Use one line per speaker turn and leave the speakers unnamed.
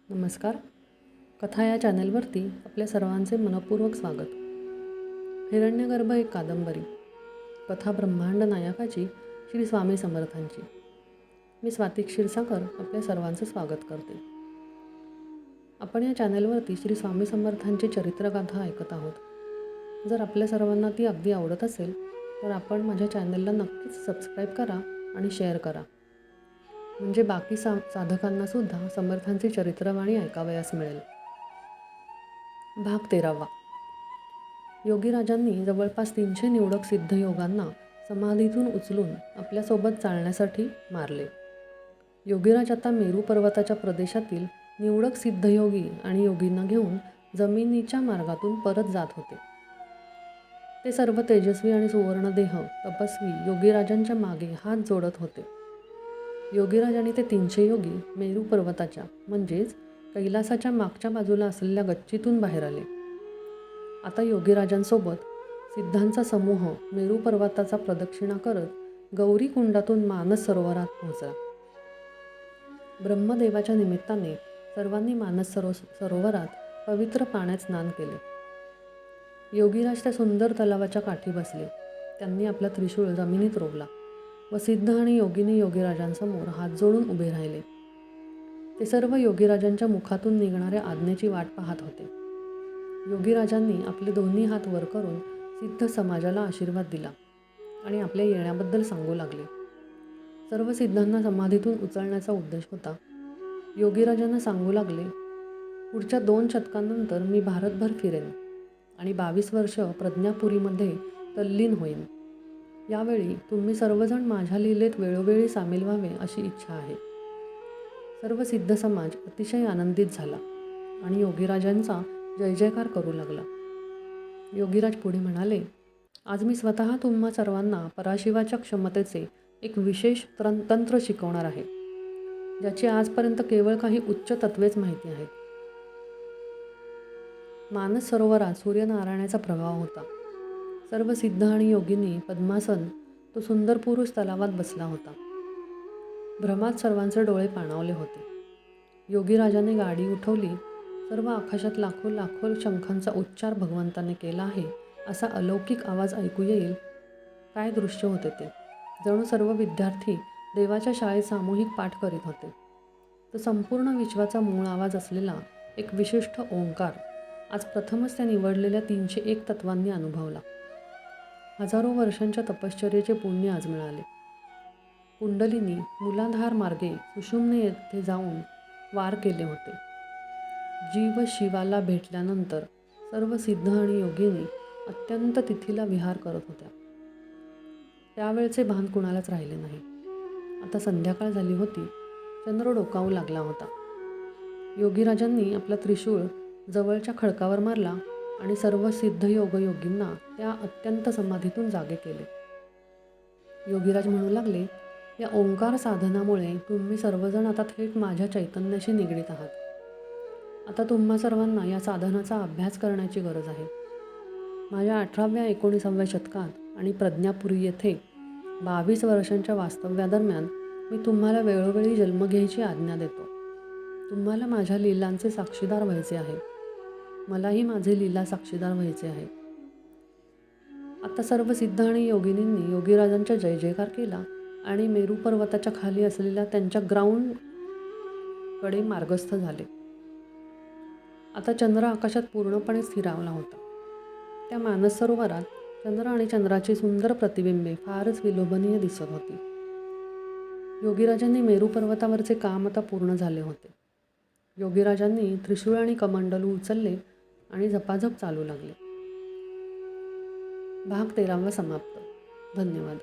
नमस्कार. कथा या चॅनलवरती आपल्या सर्वांचे मनपूर्वक स्वागत. हिरण्यगर्भ एक कादंबरी. कथा ब्रह्मांड नायकाची श्री स्वामी समर्थांची. मी स्वाती क्षीरसागर आपल्या सर्वांचं स्वागत करते. आपण या चॅनलवरती श्री स्वामी समर्थांची चरित्रगाथा ऐकत आहोत. जर आपल्या सर्वांना ती अगदी आवडत असेल तर आपण माझ्या चॅनलला नक्कीच सबस्क्राईब करा आणि शेअर करा, म्हणजे बाकी साधकांनासुद्धा समर्थांची चरित्रवाणी ऐकावयास मिळेल. भाग 13. योगीराजांनी जवळपास 300 निवडक सिद्धयोगांना समाधीतून उचलून आपल्यासोबत चालण्यासाठी मारले. योगीराज आता मेरू पर्वताच्या प्रदेशातील निवडक सिद्धयोगी आणि योगींना घेऊन जमिनीच्या मार्गातून परत जात होते. ते सर्व तेजस्वी आणि सुवर्णदेह तपस्वी योगीराजांच्या मागे हात जोडत होते. योगीराज आणि ते 300 योगी मेरू पर्वताच्या म्हणजेच कैलासाच्या मागच्या बाजूला असलेल्या गच्चीतून बाहेर आले. आता योगीराजांसोबत सिद्धांचा समूह मेरू पर्वताचा प्रदक्षिणा करत गौरी कुंडातून मानस सरोवरात पोहोचला. ब्रह्मदेवाच्या निमित्ताने सर्वांनी मानस सरोवरात पवित्र पाण्यात स्नान केले. योगीराज त्या सुंदर तलावाच्या काठी बसले. त्यांनी आपला त्रिशूळ जमिनीत रोवला व सिद्ध आणि योगिनी योगीराजांसमोर हात जोडून उभे राहिले. ते सर्व योगीराजांच्या मुखातून निघणाऱ्या आज्ञेची वाट पाहत होते. योगीराजांनी आपले दोन्ही हात वर करून सिद्ध समाजाला आशीर्वाद दिला आणि आपल्या येण्याबद्दल सांगू लागले. सर्व सिद्धांना समाधीतून उचलण्याचा उद्देश होता. योगीराजांना सांगू लागले, पुढच्या 2 शतकांनंतर मी भारतभर फिरेन आणि 22 वर्ष प्रज्ञापुरीमध्ये तल्लीन होईन. यावेळी तुम्ही सर्वजण माझ्या लीलेत वेळोवेळी सामील व्हावे अशी इच्छा आहे. सर्व सिद्ध समाज अतिशय आनंदित झाला आणि योगीराजांचा जय जयकार करू लागला. योगीराज पुढे म्हणाले, आज मी स्वतः तुम्हा सर्वांना पराशिवाच्या क्षमतेचे एक विशेष तंत्र शिकवणार आहे, ज्याची आजपर्यंत केवळ काही उच्च तत्वेच माहिती आहेत. मानस सरोवरात सूर्यनारायणाचा प्रभाव होता. सर्व सिद्ध आणि योगिनी पद्मासन तो सुंदर पुरुष तलावात बसला होता. भ्रमात सर्वांचे डोळे पाणावले होते. योगीराजाने गाडी उठवली. सर्व आकाशात लाखो लाखो शंखांचा उच्चार भगवंताने केला आहे असा अलौकिक आवाज ऐकू येईल. काय दृश्य होते ते! जणू सर्व विद्यार्थी देवाच्या शाळेत सामूहिक पाठ करीत होते. तो संपूर्ण विश्वाचा मूळ आवाज असलेला एक विशिष्ट ओंकार आज प्रथमच त्या निवडलेल्या 301 तत्वांनी अनुभवला. हजारो वर्षांच्या तपश्चर्येचे पुण्य आज मिळाले. कुंडलिनी मूलाधार मार्गे सुषुम्ने येथे जाऊन वार केले होते. जीव शिवाला भेटल्यानंतर सर्व सिद्ध आणि योगिनी अत्यंत तिथीला विहार करत होत्या. त्यावेळचे भान कुणालाच राहिले नाही. आता संध्याकाळ झाली होती. चंद्र डोकावू लागला होता. योगीराजांनी आपला त्रिशूळ जवळच्या खडकावर मारला आणि सर्व सिद्ध योगयोगींना त्या अत्यंत समाधीतून जागे केले. योगीराज म्हणू लागले, या ओंकार साधनामुळे तुम्ही सर्वजण आता थेट माझ्या चैतन्याशी निगडीत आहात. आता तुम्हा सर्वांना या साधनाचा अभ्यास करण्याची गरज आहे. माझ्या 18व्या-19व्या शतकात आणि प्रज्ञापुरी येथे 22 वर्षांच्या वास्तव्यादरम्यान मी तुम्हाला वेळोवेळी जन्म घ्यायची आज्ञा देतो. तुम्हाला माझ्या लीलांचे साक्षीदार व्हायचे आहे. मलाही माझे लीला साक्षीदार व्हायचे आहे. आता सर्व सिद्ध आणि योगिनींनी योगीराजांचा जय जयकार केला आणि मेरू पर्वताच्या खाली असलेल्या त्यांच्या ग्राउंडकडे मार्गस्थ झाले. आता चंद्र आकाशात पूर्णपणे स्थिरावला होता. त्या मानस सरोवरात चंद्र आणि चंद्राची सुंदर प्रतिबिंबे फारच विलोभनीय दिसत होती. योगीराजांनी मेरू पर्वतावरचे काम आता पूर्ण झाले होते. योगीराजांनी त्रिशूळ आणि कमंडलू उचलले आणि झपाझप चालू लागले. भाग 13 समाप्त. धन्यवाद.